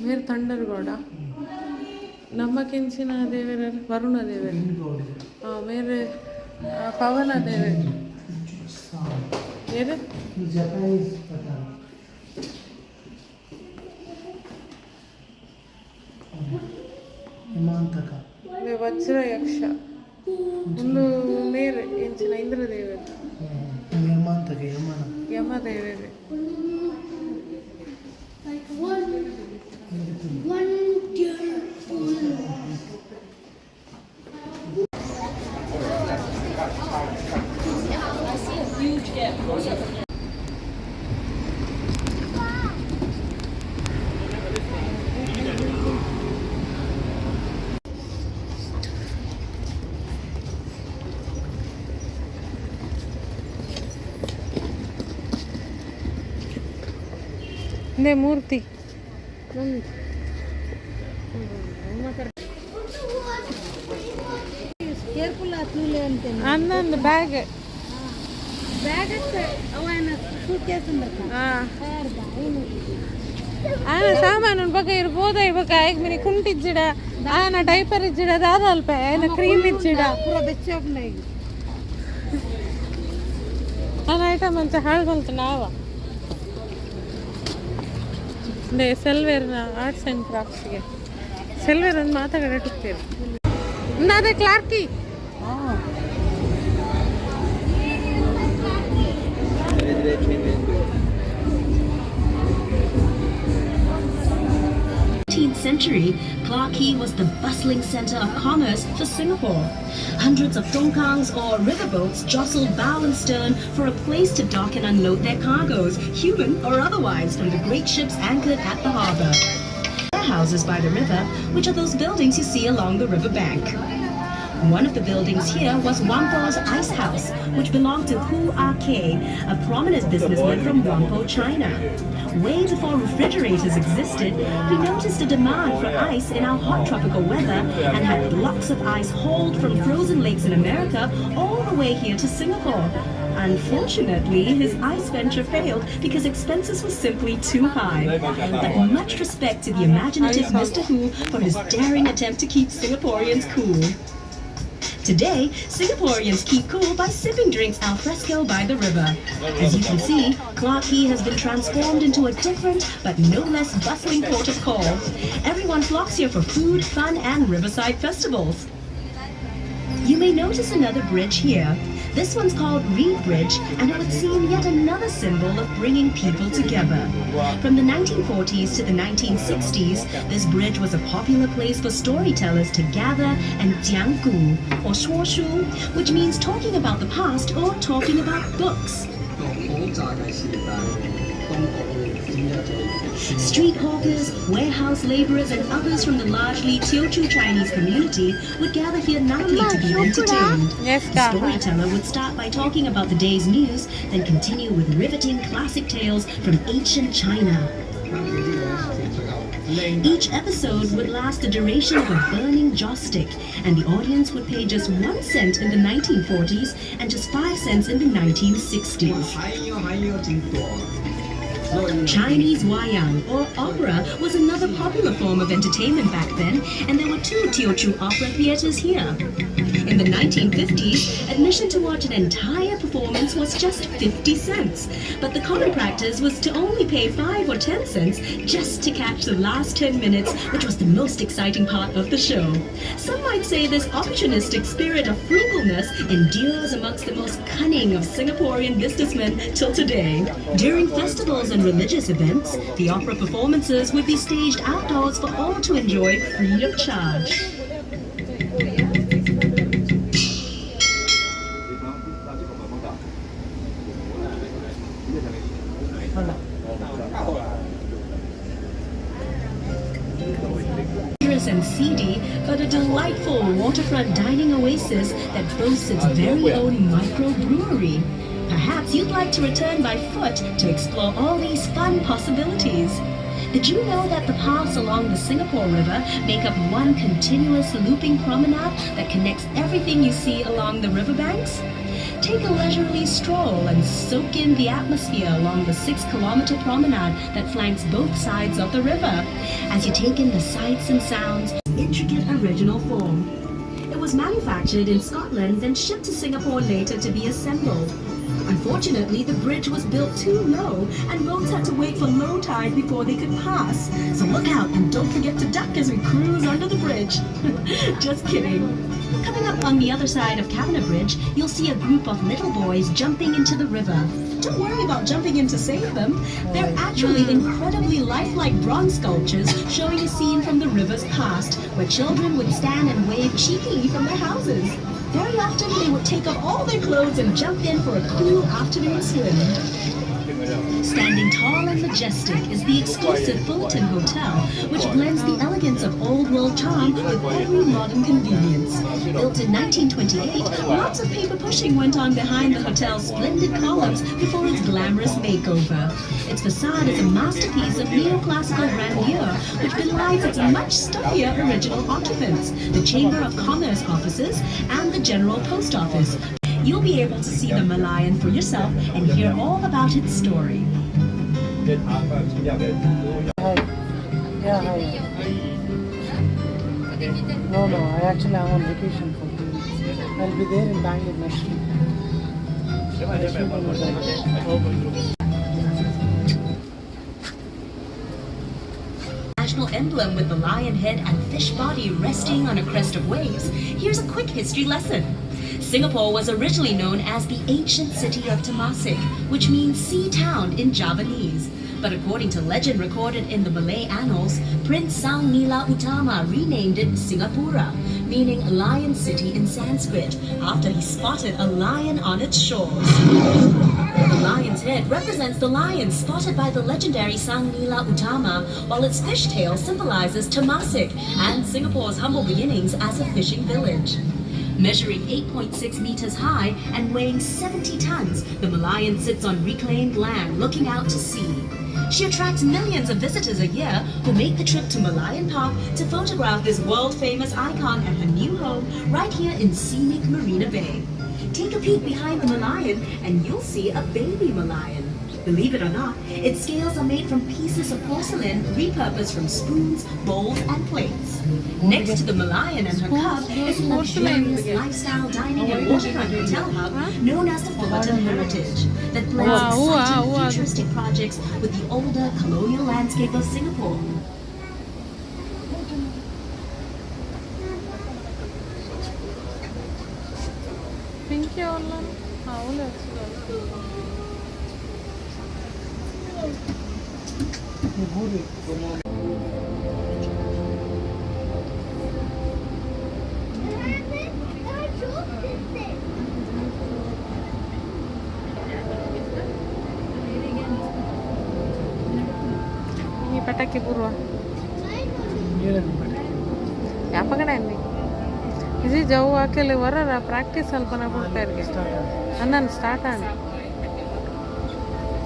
మీరు థండర్ గోడా నమ్మకించిన దేవర వరుణ దేవర मेरे पवन देवे मेरे जापानीज पता हिमांतक वे वज्र यक्ष ಒಂದು ಮೇರೆ ಎಂಚಿನ ಇಂದ್ರದೇವ हिमांतक यमन ಯಮದೇವೇ నే మూర్తి ಕೇರ್ಫುಲ್ ಆತ್ಲೇ ಅಂತ ಅನ್ನೊಂದು ಬ್ಯಾಗ್ ಬ್ಯಾಗ್ ಅವನ ಸೂಟ್ ಕೇಸ್ ఆయన సామాను బగ్గ ఇర్ಬೋದ ಇವಾಗ ಈಗ ಮಿನಿ ಕುಂಟಿಜ್ಜಿಡ ఆయన ಡೈಪರ್ ಇಜ್ಜಿಡ ದಾದ ಅಲ್ಪ ఆయన ಕ್ರೀಮ್ ಇಜ್ಜಿಡ ಪೂರ ಬೆಚ್ಚೋಗ್ನ ಈಗ ఆయన ಐಟಮ್ ಅಂತ ಹಾಳ್ಕೊಂತ ನಾವ ಸೆಲ್ವೇರ್ನ ಆರ್ಟ್ಸ್ ಆ್ಯಂಡ್ ಕ್ರಾಫ್ಟ್ಸ್ಗೆ ಸೆಲ್ವೇರ್ ಒಂದು ಮಾತಾಡಿಟ್ಟಿರ್ತೀರಿ ಅದೇ ಕ್ಲಾರ್ಕಿ Century, Clarke Quay was the bustling center of commerce for Singapore. Hundreds of tongkangs or riverboats jostled bow and stern for a place to dock and unload their cargoes, human or otherwise, from the great ships anchored at the harbor. Warehouses by the river, which are those buildings you see along the river bank. One of the buildings here was Whampoa's Ice House, which belonged to Hu Ah-kay, a prominent businessman from Whampoa, China. Way before refrigerators existed, we noticed a demand for ice in our hot tropical weather and had blocks of ice hauled from frozen lakes in America all the way here to Singapore. Unfortunately, his ice venture failed because expenses were simply too high. But much respect to the imaginative Mr. Hu for his daring attempt to keep Singaporeans cool. Today, Singaporeans keep cool by sipping drinks al fresco by the river. As you can see, Clarke Quay has been transformed into a different but no less bustling port of call. Everyone flocks here for food, fun and riverside festivals. You may notice another bridge here. This one's called Reed Bridge, and it would seem yet another symbol of bringing people together. From the 1940s to the 1960s, this bridge was a popular place for storytellers to gather and jianggu, or shuoshu, which means talking about the past or talking about books. Street hawkers, warehouse laborers, and others from the largely Teochew Chinese community would gather here nightly to be entertained. Yes, the storyteller would start by talking about the day's news, then continue with riveting classic tales from ancient China. Each episode would last the duration of a burning joss stick, and the audience would pay just 1 cent in the 1940s and just 5 cents in the 1960s. Chinese wayang, or opera, was another popular form of entertainment back then, and there were 2 Teochew opera theatres here. In the 1950s, admission to watch an entire performance was just 50 cents, but the common practice was to only pay 5 or 10 cents just to catch the last 10 minutes, which was the most exciting part of the show. Some might say this opportunistic spirit of frugalness endures amongst the most cunning of Singaporean businessmen till today. During festivals and religious events, the opera performances would be staged outdoors for all to enjoy free of charge. Dangerous and seedy, but a delightful waterfront dining oasis that boasts its very own microbrewery. Perhaps you'd like to return by foot to explore all these fun possibilities. Did you know that the paths along the Singapore River make up one continuous looping promenade that connects everything you see along the riverbanks? Take a leisurely stroll and soak in the atmosphere along the 6-kilometer promenade that flanks both sides of the river as you take in the sights and sounds in intricate original form. It was manufactured in Scotland, then shipped to Singapore later to be assembled. Unfortunately, the bridge was built too low and boats had to wait for low tide before they could pass. So look out and don't forget to duck as we cruise under the bridge. Just kidding. Coming up on the other side of Cabinet Bridge, you'll see a group of little boys jumping into the river. Don't worry about jumping in to save them. They're actually incredibly lifelike bronze sculptures showing a scene from the river's past, where children would stand and wave cheekily from their houses. Very often they would take off all their clothes and jump in for a cool afternoon swim. Standing tall and majestic is the exclusive Fullerton Hotel, which blends the elegance of old world charm with every modern convenience. Built in 1928, lots of paper pushing went on behind the hotel's splendid columns before its glamorous makeover. Its facade is a masterpiece of neoclassical grandeur, which belies its much stuffier original occupants, the Chamber of Commerce offices and the General Post Office. You'll be able to see the Malayan for yourself and hear all about its story. Hi. Yeah, hi. No, I actually am on vacation for 2 weeks. I'll be there in Bangalore next week. National emblem with the lion head and fish body resting on a crest of waves, here's a quick history lesson. Singapore was originally known as the ancient city of Temasek, which means sea town in Javanese. But according to legend recorded in the Malay annals, Prince Sang Nila Utama renamed it Singapura, meaning lion city in Sanskrit, after he spotted a lion on its shores. The lion's head represents the lion spotted by the legendary Sang Nila Utama, while its fishtail symbolizes Temasek and Singapore's humble beginnings as a fishing village. Measuring 8.6 meters high and weighing 70 tons, the Malayan sits on reclaimed land looking out to sea. She attracts millions of visitors a year who make the trip to Malayan Park to photograph this world-famous icon at her new home right here in scenic Marina Bay. Take a peek behind the Malayan and you'll see a baby Malayan. Believe it or not, its scales are made from pieces of porcelain repurposed from spoons, bowls, and plates. Next to the Malayan and her cub is a luxurious lifestyle dining and waterfront hotel hub known as the Fullerton Heritage that blends exciting futuristic projects with the older colonial landscape of Singapore. Pinky olan havlu ini pataki purwa ಯಾಪಗಡೆ ಇದು ಜವು ಹಾಕಲಿ ವರರ practice ಸ್ವಲ್ಪ ಕೊಡ್ತಾ ಇರ್ಗೆ ಅನ್ನನ್ start ಆಗ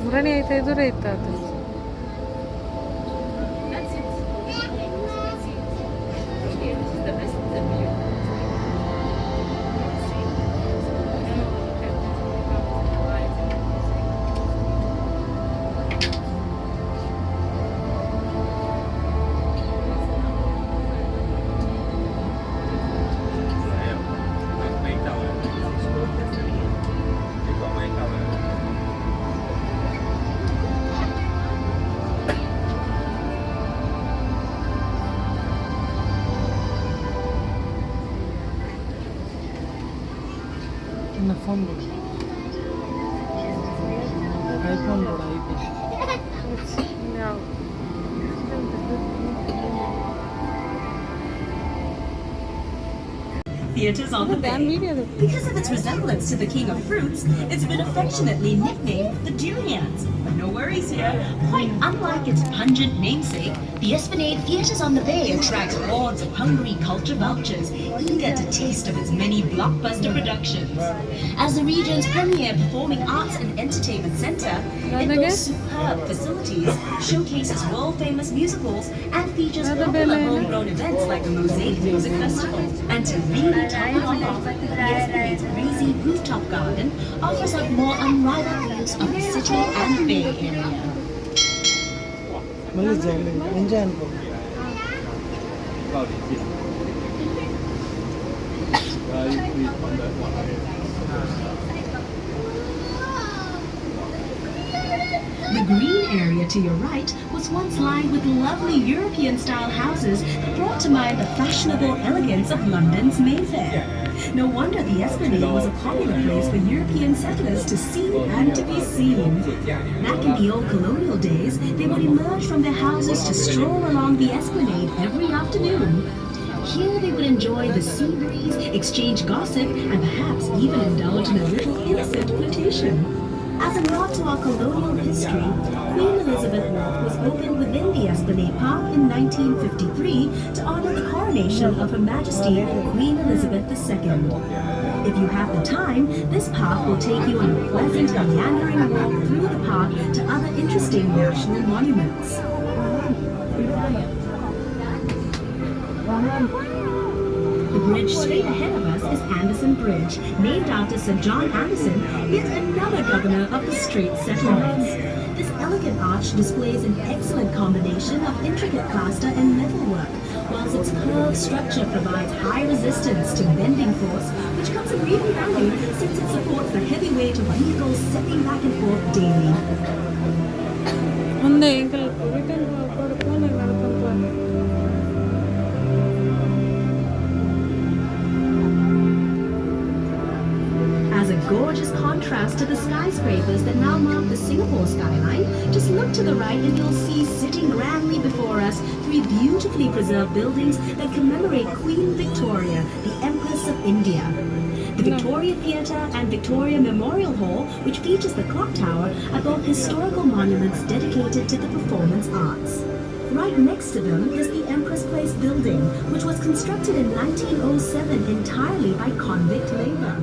ಮುರಣಿ ಐತೆ ಎದುರೇ ಇತ್ತು ಅದು phone board. iPhone board, iPhone. No. Theaters on the Bay. Because of its resemblance to the king of fruits, it's been affectionately nicknamed the Durians. But no worries, here, quite unlike its pungent namesake, the Esplanade Theatres on the Bay attracts hordes of hungry culture vultures eager to taste of its many blockbuster productions. As the region's premier performing arts and entertainment centre, it boasts superb facilities, showcases world-famous musicals, and features popular homegrown events like the Mosaic Music Festival. And to really top it all off, the Esplanade's breezy rooftop garden offers up more unrivaled views of the city and Bay Area. మళ్ళీ చేయలేదు enjoy అనుకో The green area to your right was once lined with lovely European-style houses that brought to mind the fashionable elegance of London's Mayfair. No wonder the Esplanade was a popular place for European settlers to see and to be seen. Back in the old colonial days, they would emerge from their houses to stroll along the Esplanade every afternoon. Here they would enjoy the sea breeze, exchange gossip, and perhaps even indulge in a little innocent flirtation. As a nod to our colonial history, Queen Elizabeth Walk was opened within the Esplanade Park in 1953 to honor the coronation of Her Majesty Queen Elizabeth II. If you have the time, this park will take you on a pleasant meandering walk through the park to other interesting national monuments. The bridge straight ahead of us is Anderson Bridge, named after Sir John Anderson, yet another governor of the Straits Settlements. This elegant arch displays an excellent combination of intricate plaster and metalwork, whilst its curved structure provides high resistance to bending force, which comes in really handy since it supports the heavy weight of vehicles zipping back and forth daily. ఉంది ఇంకా return పడుకోని నడుపుకుంటాను. As a gorgeous contrast to the skyscrapers that now mark the Singapore skyline, just look to the right and you'll see sitting grandly before us 3 beautifully preserved buildings that commemorate Queen Victoria, the Empress of India. The Victoria Theatre and Victoria Memorial Hall, which features the clock tower, are both historical monuments dedicated to the performance arts. Right next to them is the Empress Place building, which was constructed in 1907 entirely by convict labor.